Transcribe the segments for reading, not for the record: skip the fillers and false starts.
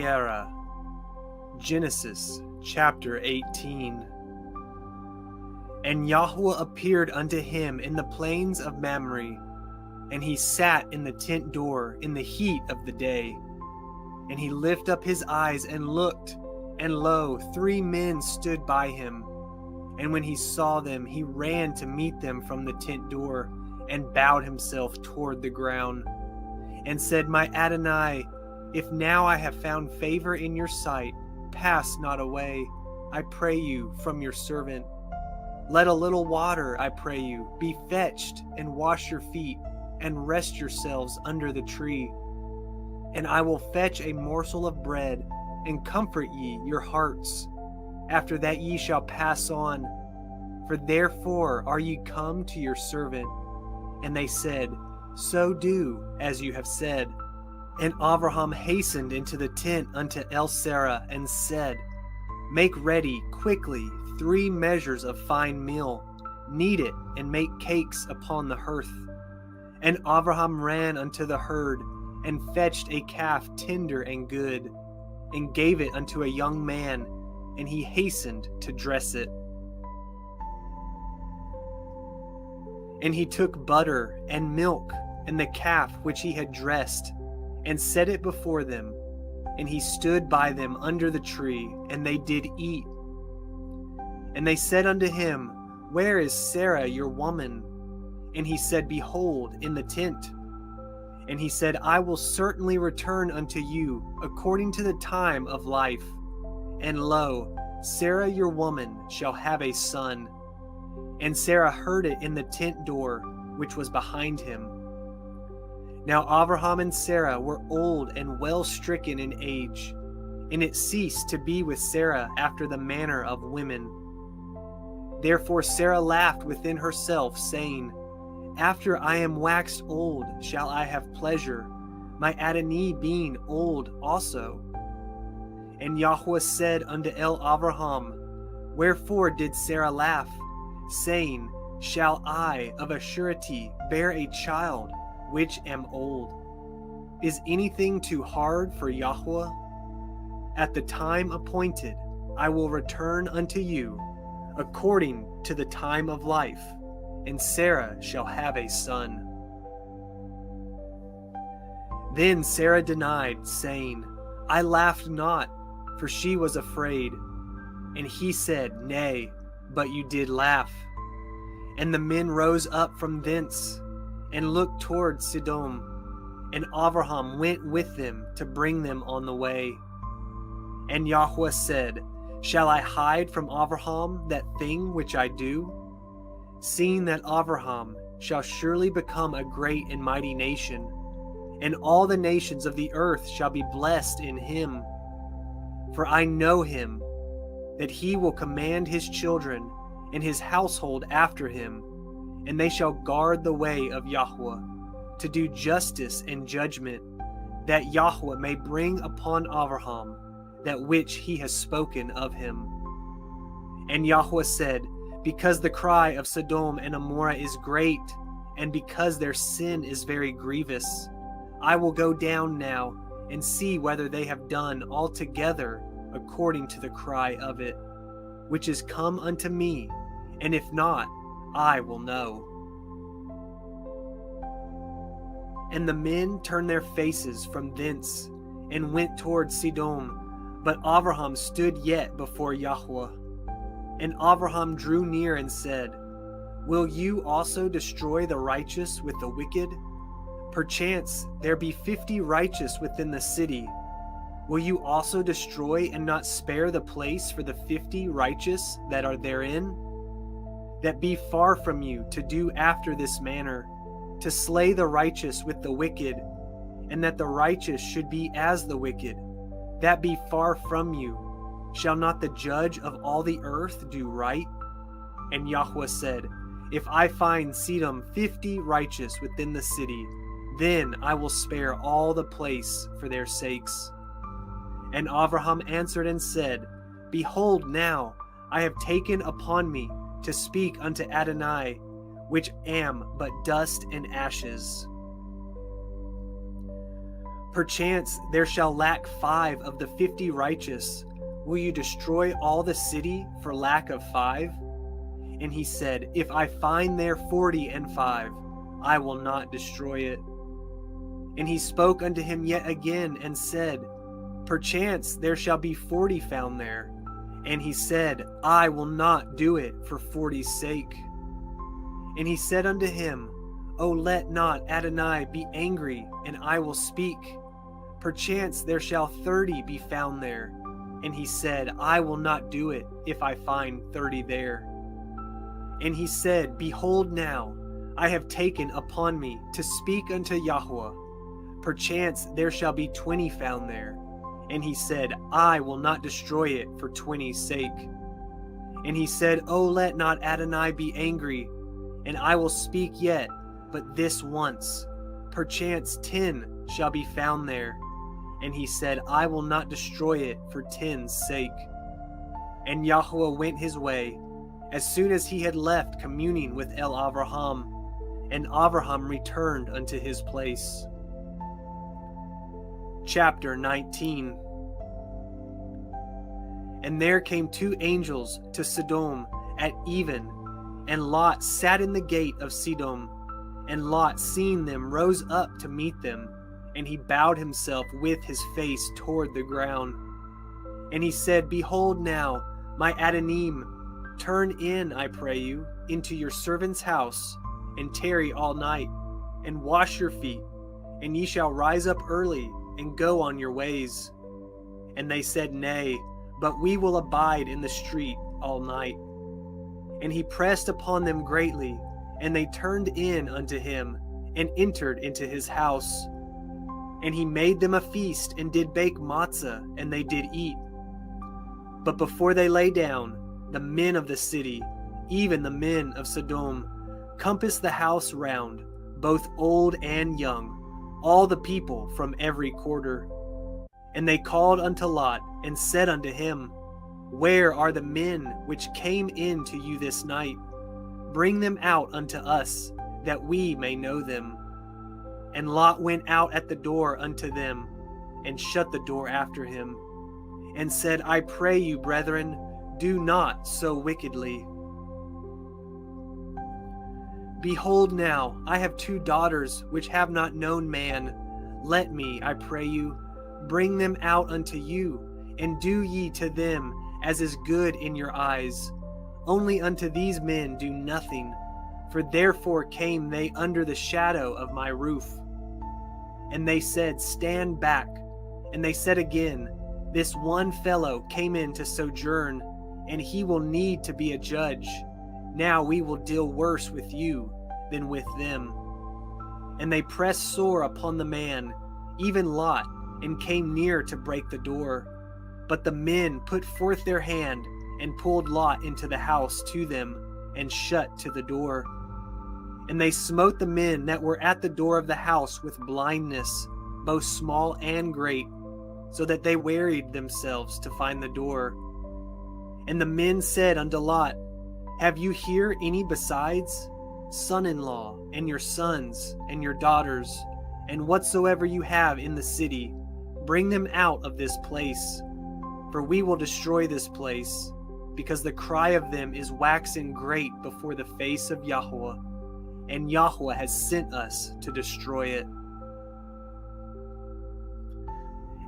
Vayera. Genesis chapter 18. And Yahuah appeared unto him in the plains of Mamre, and he sat in the tent door in the heat of the day. And he lifted up his eyes and looked, and lo, 3 men stood by him. And when he saw them, he ran to meet them from the tent door, and bowed himself toward the ground, and said, My Adonai, if now I have found favor in your sight, pass not away, I pray you, from your servant. Let a little water, I pray you, be fetched, and wash your feet, and rest yourselves under the tree. And I will fetch a morsel of bread, and comfort ye your hearts. After that ye shall pass on. For therefore are ye come to your servant. And they said, So do as you have said. And Abraham hastened into the tent unto Sarah, and said, Make ready quickly 3 measures of fine meal, knead it, and make cakes upon the hearth. And Abraham ran unto the herd, and fetched a calf tender and good, and gave it unto a young man, and he hastened to dress it. And he took butter and milk, and the calf which he had dressed, and set it before them. And he stood by them under the tree, and they did eat. And they said unto him, Where is Sarah your woman? And he said, Behold, in the tent. And he said, I will certainly return unto you according to the time of life. And lo, Sarah your woman shall have a son. And Sarah heard it in the tent door, which was behind him. Now Abraham and Sarah were old and well stricken in age, and it ceased to be with Sarah after the manner of women. Therefore Sarah laughed within herself, saying, After I am waxed old shall I have pleasure, my Adonai being old also. And Yahuah said unto Abraham, Wherefore did Sarah laugh, saying, Shall I of a surety bear a child, which am old? Is anything too hard for Yahuah? At the time appointed I will return unto you, according to the time of life, and Sarah shall have a son. Then Sarah denied, saying, I laughed not, for she was afraid. And he said, Nay, but you did laugh. And the men rose up from thence, and looked toward Sodom. And Abraham went with them to bring them on the way. And Yahuah said, Shall I hide from Abraham that thing which I do? Seeing that Abraham shall surely become a great and mighty nation, and all the nations of the earth shall be blessed in him. For I know him, that he will command his children and his household after him, and they shall guard the way of Yahuah, to do justice and judgment, that Yahuah may bring upon Abraham that which he has spoken of him. And Yahuah said, Because the cry of Sodom and Gomorrah is great, and because their sin is very grievous, I will go down now and see whether they have done altogether according to the cry of it, which is come unto me, and if not, I will know. And the men turned their faces from thence, and went toward Sodom, but Abraham stood yet before Yahuah. And Abraham drew near and said, Will you also destroy the righteous with the wicked? Perchance there be 50 righteous within the city. Will you also destroy and not spare the place for the 50 righteous that are therein? That be far from you to do after this manner, to slay the righteous with the wicked, and that the righteous should be as the wicked. That be far from you. Shall not the judge of all the earth do right? And Yahuah said, If I find Sodom 50 righteous within the city, then I will spare all the place for their sakes. And Abraham answered and said, Behold now, I have taken upon me to speak unto Adonai, which am but dust and ashes. Perchance there shall lack 5 of the 50 righteous. Will you destroy all the city for lack of 5? And he said, If I find there 40 and 5, I will not destroy it. And he spoke unto him yet again, and said, Perchance there shall be 40 found there. And he said, I will not do it for 40's sake. And he said unto him, O let not Adonai be angry, and I will speak. Perchance there shall 30 be found there. And he said, I will not do it, if I find 30 there. And he said, Behold now, I have taken upon me to speak unto Yahuah. Perchance there shall be 20 found there. And he said, I will not destroy it for 20's sake. And he said, O let not Adonai be angry, and I will speak yet, but this once. Perchance 10 shall be found there. And he said, I will not destroy it for 10's sake. And Yahuah went his way, as soon as he had left communing with Avraham, and Avraham returned unto his place. Chapter 19. And there came 2 angels to Sodom at even, and Lot sat in the gate of Sodom. And Lot, seeing them, rose up to meet them, and he bowed himself with his face toward the ground. And he said, Behold now, my Adonim, turn in, I pray you, into your servant's house, and tarry all night, and wash your feet, and ye shall rise up early, and go on your ways. And they said, Nay, but we will abide in the street all night. And he pressed upon them greatly, and they turned in unto him, and entered into his house. And he made them a feast, and did bake matzah, and they did eat. But before they lay down, the men of the city, even the men of Sodom, compassed the house round, both old and young, all the people from every quarter. And they called unto Lot, and said unto him, Where are the men which came in to you this night? Bring them out unto us, that we may know them. And Lot went out at the door unto them, and shut the door after him, and said, I pray you, brethren, do not so wickedly. Behold now, I have 2 daughters which have not known man. Let me, I pray you, bring them out unto you, and do ye to them as is good in your eyes. Only unto these men do nothing, for therefore came they under the shadow of my roof. And they said, Stand back. And they said again, This one fellow came in to sojourn, and he will need to be a judge. Now we will deal worse with you than with them. And they pressed sore upon the man, even Lot, and came near to break the door. But the men put forth their hand, and pulled Lot into the house to them, and shut to the door. And they smote the men that were at the door of the house with blindness, both small and great, so that they wearied themselves to find the door. And the men said unto Lot, Have you here any besides? Son-in-law, and your sons, and your daughters, and whatsoever you have in the city, bring them out of this place. For we will destroy this place, because the cry of them is waxing great before the face of Yahuah, and Yahuah has sent us to destroy it.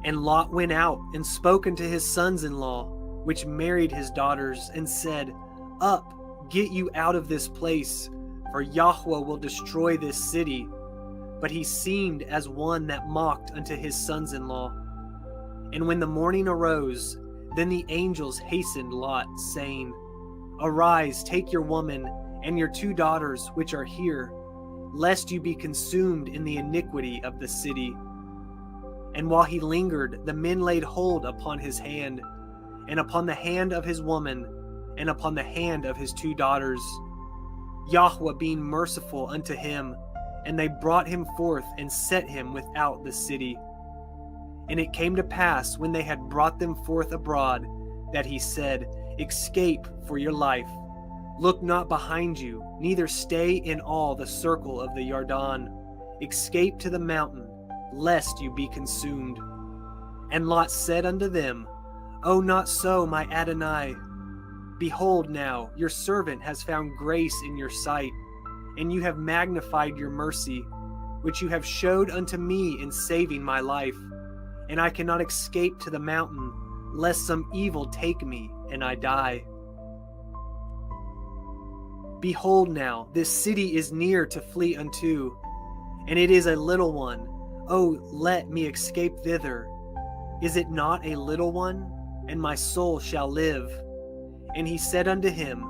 And Lot went out and spoke unto his sons-in-law, which married his daughters, and said, Up, get you out of this place, for Yahuah will destroy this city. But he seemed as one that mocked unto his sons-in-law. And when the morning arose, then the angels hastened Lot, saying, Arise, take your woman, and your 2 daughters which are here, lest you be consumed in the iniquity of the city. And while he lingered, the men laid hold upon his hand, and upon the hand of his woman, and upon the hand of his 2 daughters, Yahuah being merciful unto him, and they brought him forth and set him without the city. And it came to pass, when they had brought them forth abroad, that he said, Escape for your life. Look not behind you, neither stay in all the circle of the Yarden. Escape to the mountain, lest you be consumed. And Lot said unto them, O not so, my Adonai. Behold now, your servant has found grace in your sight, and you have magnified your mercy, which you have showed unto me in saving my life. And I cannot escape to the mountain, lest some evil take me, and I die. Behold now, this city is near to flee unto, and it is a little one. O let me escape thither. Is it not a little one? And my soul shall live. And he said unto him,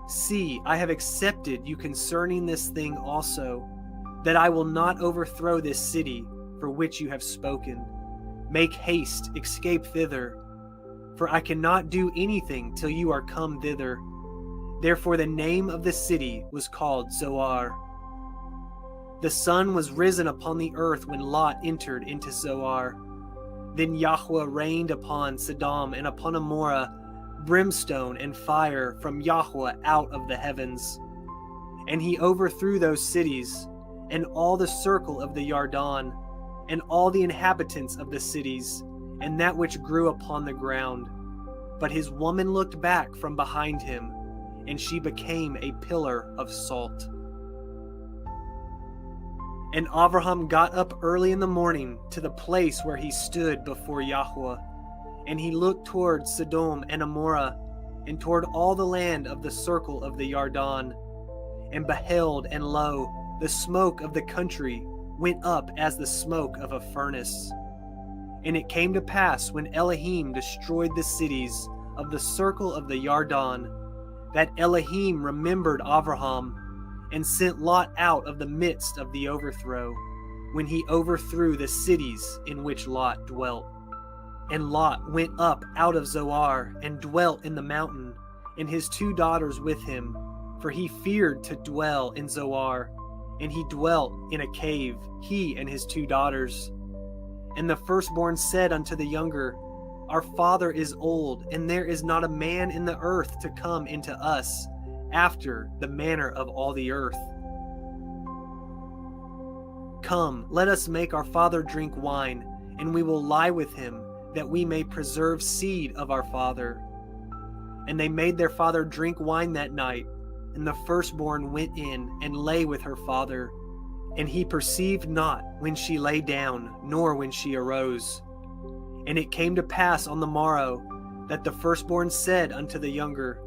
See, I have accepted you concerning this thing also, that I will not overthrow this city for which you have spoken. Make haste, escape thither, for I cannot do anything till you are come thither. Therefore the name of the city was called Zoar. The sun was risen upon the earth when Lot entered into Zoar. Then Yahuah rained upon Sodom and upon Gomorrah brimstone and fire from Yahuah out of the heavens. And he overthrew those cities, and all the circle of the Yarden, and all the inhabitants of the cities, and that which grew upon the ground. But his woman looked back from behind him, and she became a pillar of salt. And Abraham got up early in the morning to the place where he stood before Yahuah, and he looked toward Sodom and Gomorrah, and toward all the land of the circle of the Yarden, and beheld, and lo, the smoke of the country went up as the smoke of a furnace. And it came to pass, when Elohim destroyed the cities of the circle of the Yarden, that Elohim remembered Abraham, and sent Lot out of the midst of the overthrow, when he overthrew the cities in which Lot dwelt. And Lot went up out of Zoar, and dwelt in the mountain, and his 2 daughters with him, for he feared to dwell in Zoar, and he dwelt in a cave, he and his 2 daughters. And the firstborn said unto the younger, Our father is old, and there is not a man in the earth to come into us, after the manner of all the earth. Come, let us make our father drink wine, and we will lie with him, that we may preserve seed of our father. And they made their father drink wine that night, and the firstborn went in and lay with her father. And he perceived not when she lay down, nor when she arose. And it came to pass on the morrow, that the firstborn said unto the younger,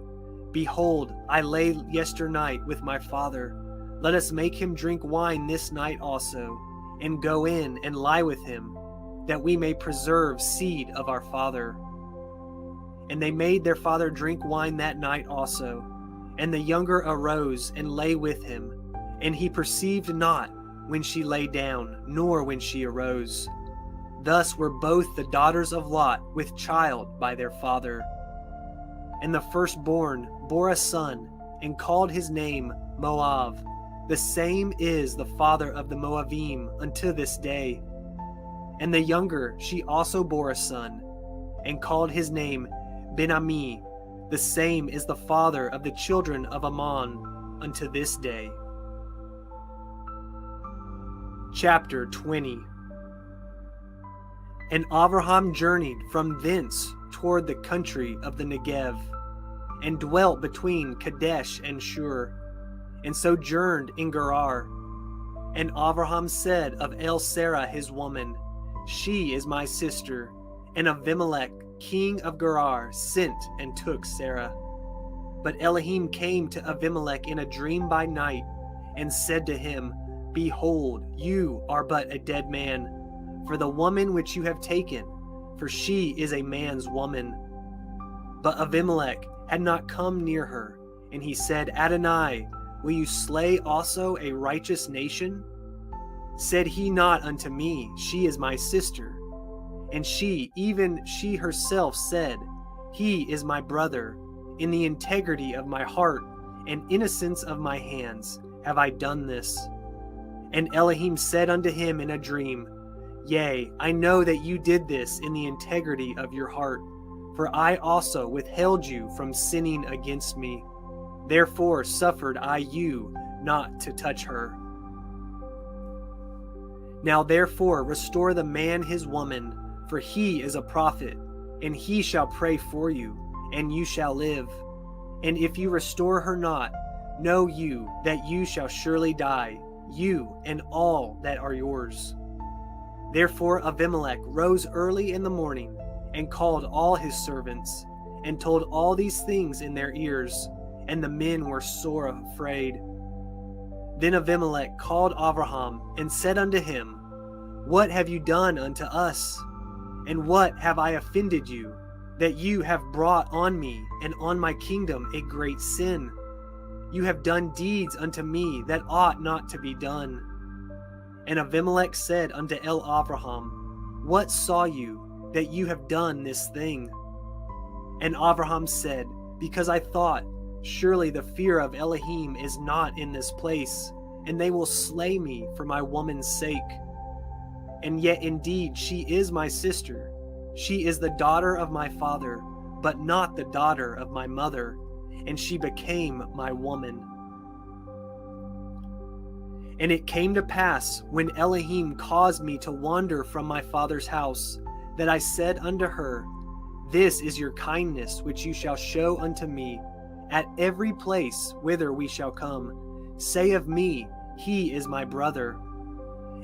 Behold, I lay yesternight with my father. Let us make him drink wine this night also, and go in and lie with him, that we may preserve seed of our father. And they made their father drink wine that night also. And the younger arose and lay with him, and he perceived not when she lay down, nor when she arose. Thus were both the daughters of Lot with child by their father. And the firstborn bore a son, and called his name Moab. The same is the father of the Moabim unto this day. And the younger she also bore a son, and called his name Ben-Ami. The same is the father of the children of Ammon unto this day. Chapter 20. And Abraham journeyed from thence toward the country of the Negev, and dwelt between Kadesh and Shur, and sojourned in Gerar. And Abraham said of El-Sarah his woman, She is my sister. And Abimelech, king of Gerar, sent and took Sarah. But Elohim came to Abimelech in a dream by night, and said to him, Behold, you are but a dead man, for the woman which you have taken, for she is a man's woman. But Abimelech had not come near her, and he said, Adonai, will you slay also a righteous nation? Said he not unto me, She is my sister? And she, even she herself, said, He is my brother. In the integrity of my heart and innocence of my hands have I done this. And Elohim said unto him in a dream, Yea, I know that you did this in the integrity of your heart, for I also withheld you from sinning against me. Therefore suffered I you not to touch her. Now therefore restore the man his woman, for he is a prophet, and he shall pray for you, and you shall live. And if you restore her not, know you that you shall surely die, you and all that are yours." Therefore Abimelech rose early in the morning, and called all his servants, and told all these things in their ears, and the men were sore afraid. Then Abimelech called Abraham, and said unto him, "What have you done unto us? And what have I offended you, that you have brought on me and on my kingdom a great sin? You have done deeds unto me that ought not to be done." And Abimelech said unto Abraham, "What saw you, that you have done this thing?" And Abraham said, "Because I thought, surely the fear of Elohim is not in this place, and they will slay me for my woman's sake. And yet indeed she is my sister. She is the daughter of my father, but not the daughter of my mother, and she became my woman." And it came to pass, when Elohim caused me to wander from my father's house, that I said unto her, "This is your kindness which you shall show unto me at every place whither we shall come. Say of me, he is my brother."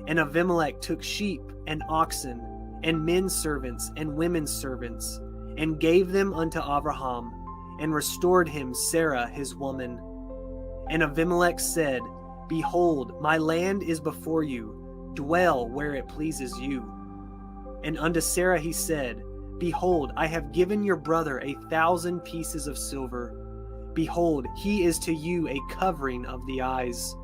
And Abimelech took sheep and oxen, and men servants and women servants, and gave them unto Abraham, and restored him Sarah his woman. And Abimelech said, "Behold, my land is before you, dwell where it pleases you." And unto Sarah he said, "Behold, I have given your brother 1,000 pieces of silver. Behold, he is to you a covering of the eyes,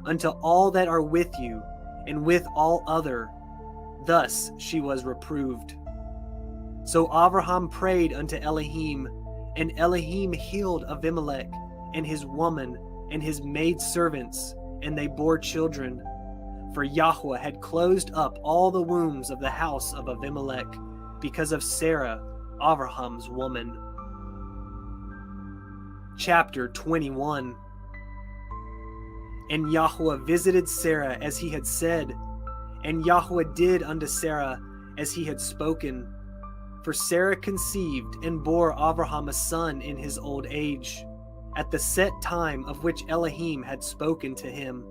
unto all that are with you, and with all other." Thus she was reproved. So Abraham prayed unto Elohim, and Elohim healed Abimelech, and his woman, and his maidservants, and they bore children. For Yahuah had closed up all the wombs of the house of Abimelech, because of Sarah, Abraham's woman. Chapter 21. And Yahuah visited Sarah as he had said, and Yahuah did unto Sarah as he had spoken. For Sarah conceived and bore Abraham a son in his old age, at the set time of which Elohim had spoken to him.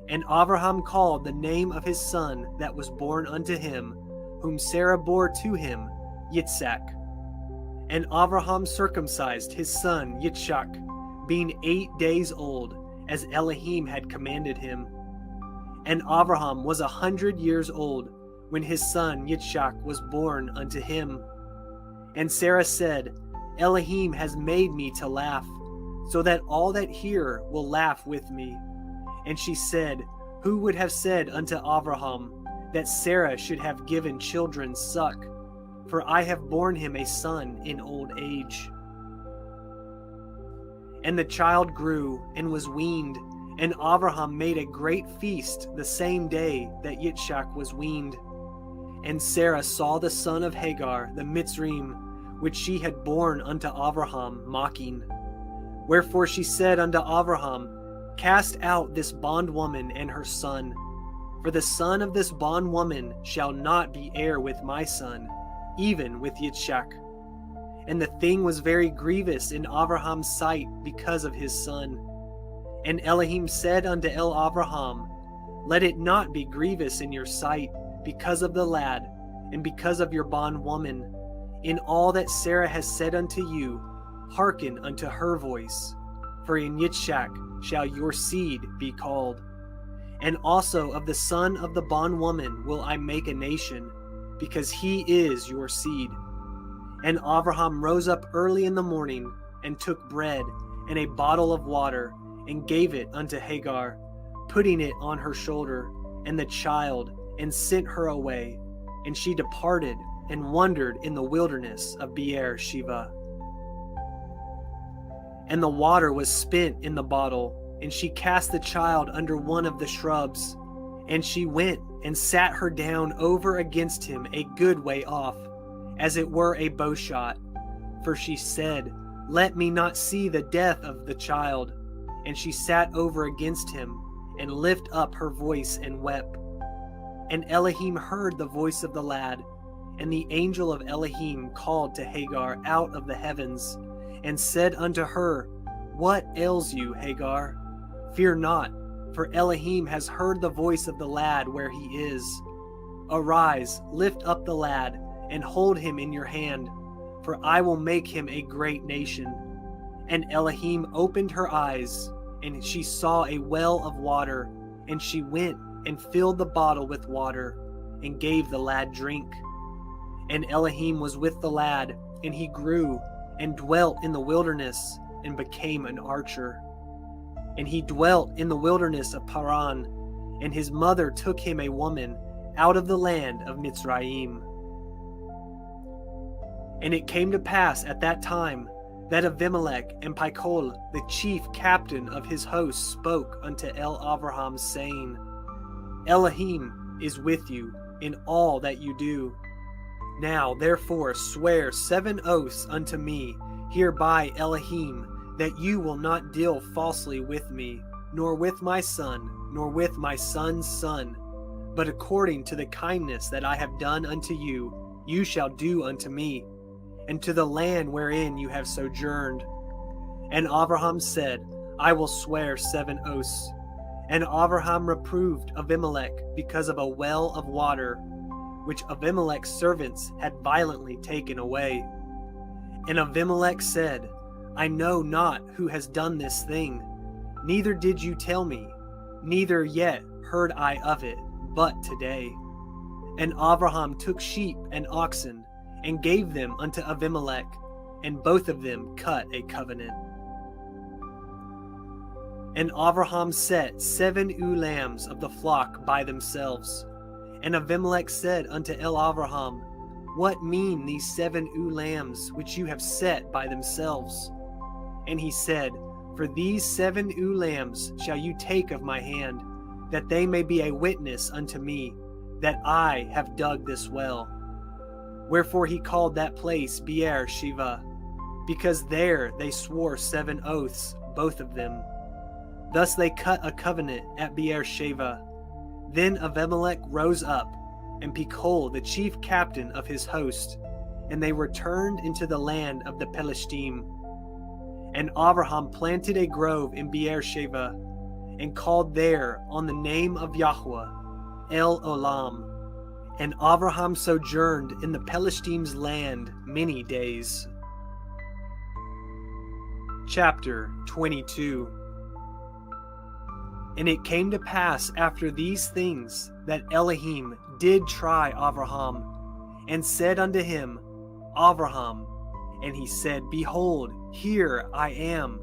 And Abraham called the name of his son that was born unto him, whom Sarah bore to him, Yitzhak. And Abraham circumcised his son yhvh, being 8 days old, as Elohim had commanded him. And Abraham was 100 years old, when his son yhvh was born unto him. And Sarah said, "Elohim has made me to laugh, so that all that hear will laugh with me." And she said, "Who would have said unto Abraham that Sarah should have given children suck? For I have borne him a son in old age." And the child grew and was weaned, and Abraham made a great feast the same day that Yitzhak was weaned. And Sarah saw the son of Hagar the Mitzrayim, which she had borne unto Abraham, mocking. Wherefore she said unto Abraham, "Cast out this bondwoman and her son, for the son of this bondwoman shall not be heir with my son, even with Yitzhak." And the thing was very grievous in Abraham's sight because of his son. And Elohim said unto Abraham, "Let it not be grievous in your sight because of the lad, and because of your bondwoman. In all that Sarah has said unto you, hearken unto her voice. For in Yitzhak shall your seed be called. And also of the son of the bondwoman will I make a nation, because he is your seed." And Abraham rose up early in the morning, and took bread and a bottle of water, and gave it unto Hagar, putting it on her shoulder, and the child, and sent her away. And she departed, and wandered in the wilderness of Beer-sheba. And the water was spent in the bottle, and she cast the child under one of the shrubs. And she went and sat her down over against him a good way off, as it were a bowshot. For she said, "Let me not see the death of the child." And she sat over against him, and lift up her voice and wept. And Elohim heard the voice of the lad, and the angel of Elohim called to Hagar out of the heavens, and said unto her, What ails you, Hagar? Fear not, for Elohim has heard the voice of the lad where he is. Arise, lift up the lad, and hold him in your hand, for I will make him a great nation. And Elohim opened her eyes, and she saw a well of water, and she went and filled the bottle with water, and gave the lad drink. And Elohim was with the lad, and he grew, and dwelt in the wilderness, and became an archer. And he dwelt in the wilderness of Paran, and his mother took him a woman out of the land of Mitzrayim. And it came to pass at that time that Abimelech and Pichol, the chief captain of his host, spoke unto Abraham, saying, Elohim is with you in all that you do. Now therefore swear 7 oaths unto me hereby Elohim, that you will not deal falsely with me, nor with my son, nor with my son's son, but according to the kindness that I have done unto you, you shall do unto me, and to the land wherein you have sojourned. And Abraham said, I will swear 7 oaths. And Abraham reproved Abimelech because of a well of water, which Abimelech's servants had violently taken away. And Abimelech said, I know not who has done this thing, neither did you tell me, neither yet heard I of it, but today. And Abraham took sheep and oxen, and gave them unto Abimelech, and both of them cut a covenant. And Abraham set 7 ewe lambs of the flock by themselves. And Abimelech said unto Abraham, What mean these 7 ewe lambs which you have set by themselves? And he said, For these 7 ewe lambs shall you take of my hand, that they may be a witness unto me, that I have dug this well. Wherefore he called that place Beer-sheva, because there they swore 7 oaths, both of them. Thus they cut a covenant at Beer-sheva. Then Abimelech rose up, and Pichol the chief captain of his host, and they returned into the land of the Pelishtim. And Abraham planted a grove in Beer-sheva, and called there on the name of Yahuah, El Olam. And Abraham sojourned in the Pelishtim's land many days. Chapter 22. And it came to pass after these things that Elohim did try Abraham, and said unto him, Abraham. And he said, Behold, here I am.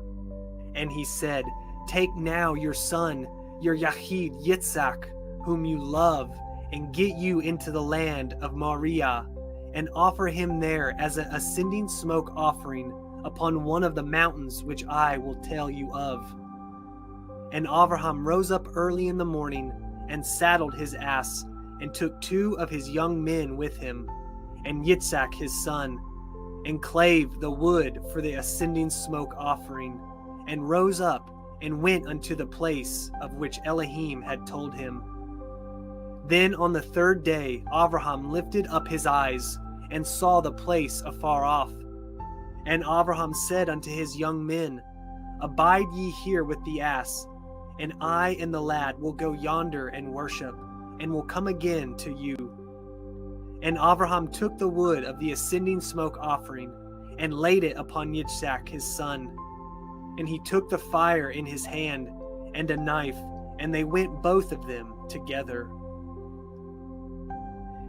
And he said, Take now your son, your yhvh, whom you love, and get you into the land of Moriah, and offer him there as an ascending smoke offering upon one of the mountains which I will tell you of. And Abraham rose up early in the morning, and saddled his ass, and took 2 of his young men with him, and yhvh his son, and clave the wood for the ascending smoke offering, and rose up, and went unto the place of which Elohim had told him. Then on the 3rd day Abraham lifted up his eyes, and saw the place afar off. And Abraham said unto his young men, Abide ye here with the ass, and I and the lad will go yonder and worship, and will come again to you. And Abraham took the wood of the ascending smoke offering, and laid it upon yhvh his son. And he took the fire in his hand, and a knife, and they went both of them together.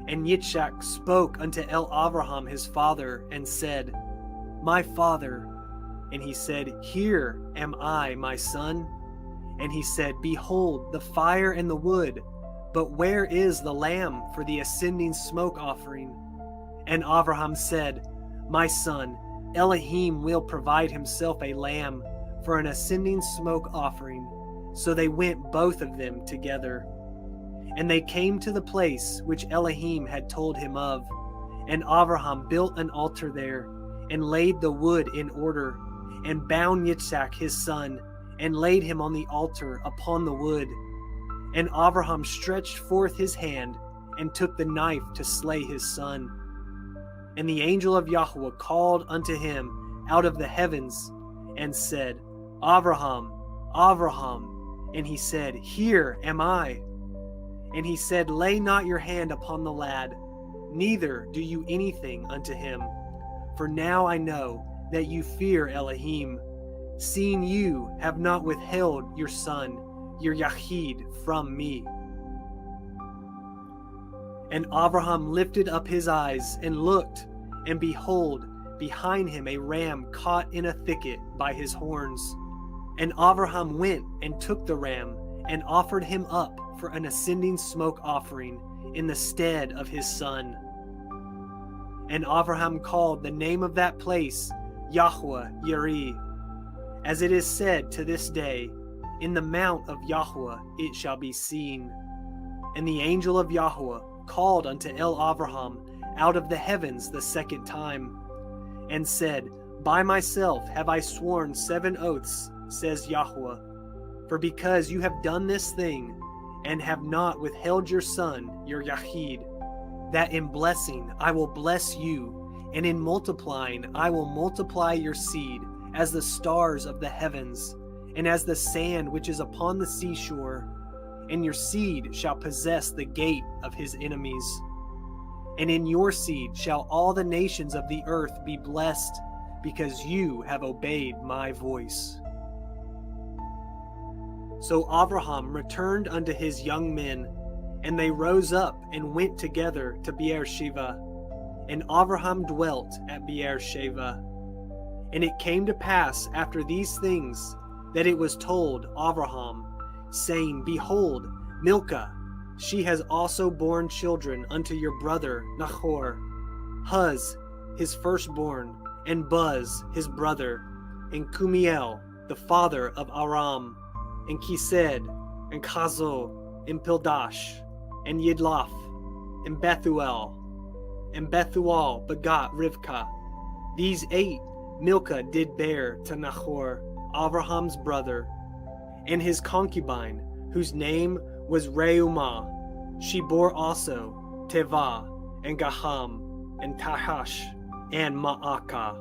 And yhvh spoke unto Abraham his father, and said, My father. And he said, Here am I, my son. And he said, Behold, the fire and the wood, but where is the lamb for the ascending smoke offering? And Abraham said, My son, Elohim will provide himself a lamb for an ascending smoke offering. So they went both of them together. And they came to the place which Elohim had told him of. And Abraham built an altar there, and laid the wood in order, and bound yhvh his son, and laid him on the altar upon the wood. And Abraham stretched forth his hand, and took the knife to slay his son. And the angel of Yahuah called unto him out of the heavens, and said, Abraham, Abraham. And he said, Here am I. And he said, Lay not your hand upon the lad, neither do you anything unto him. For now I know that you fear Elohim, seeing you have not withheld your son, your yhvh, from me. And Abraham lifted up his eyes and looked, and behold, behind him a ram caught in a thicket by his horns. And Abraham went and took the ram, and offered him up for an ascending smoke offering in the stead of his son. And Abraham called the name of that place Yahuah Yireh, as it is said to this day, In the mount of Yahuah it shall be seen. And the angel of Yahuah called unto Abraham out of the heavens the second time, and said, By myself have I sworn 7 oaths, says Yahuah, for because you have done this thing, and have not withheld your son, your yhvh, that in blessing I will bless you, and in multiplying I will multiply your seed as the stars of the heavens, and as the sand which is upon the seashore, and your seed shall possess the gate of his enemies. And in your seed shall all the nations of the earth be blessed, because you have obeyed my voice. So Abraham returned unto his young men, and they rose up and went together to Beersheba. And Abraham dwelt at Beersheba. And it came to pass after these things, that it was told Abraham, saying, Behold, Milcah, she has also borne children unto your brother Nahor, Huz, his firstborn, and Buz, his brother, and Cumiel, the father of Aram, and Kesed, and Chazo, and Pildash, and Yidlaph, and Bethuel. And Bethuel begot Rivkah. These 8 Milcah did bear to Nahor, Abraham's brother, and his concubine, whose name was Reumah. She bore also Tevah, and Gaham, and Tahash, and Ma'akah.